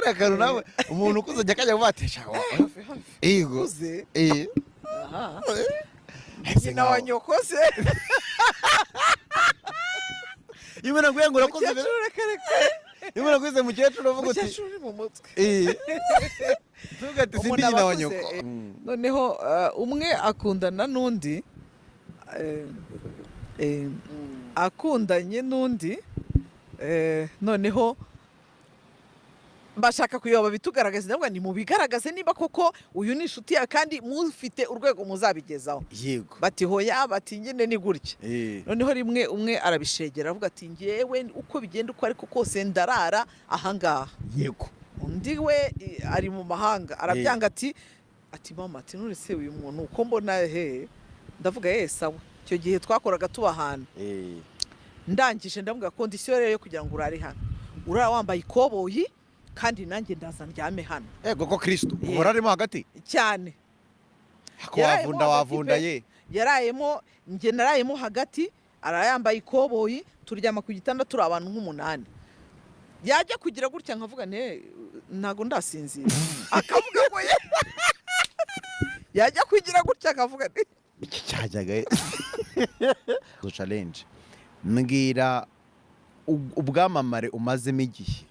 aka kantu nawe umuntu ukuze ajya kajya kubatesha yego aha nyina wa nyokose imena kwengura ko imena kwise mukecuru uvuga uti mukecuru mu mutwe tuvuga ati sindi nyina wa nyoko noneho umwe akundana n'undi akundanye n'undi noneho bashaka kuyoba bitugaragaza ndavuga ni mubigaragaze niba koko uyu ni inshuti yawe kandi mufite urwego muzabigezaho yego bati hoya bati nyine ni gutya noneho rimwe umwe arabishegera avuga ati ngewe uko bigenda uko ariko kose ndarara ahangaha yego undi we ari mu mahanga arabyanga ati mama ati none se uyu muntu uko mbona ndavuga sawa icyo gihe twakoraga tuba ahantu ndangije ndavuga kondisiyo rero yo kugira ngo urare hano urara wambaye ikoboyi kandi nanjye ndaza ndyame hano yego ko Kristo urarimo hagati cyane ko wavunda ye yarayemo nge narayemo hagati arayambaye ikoboyi turyama ku gitanda turi abantu nk'umunani yajya kugira gutya nkavuga ntago ndasinzira akavuga ngo yajya kugira gutya akavuga iki cyajyaga challenge mbwira ubwamamare umazemo igihe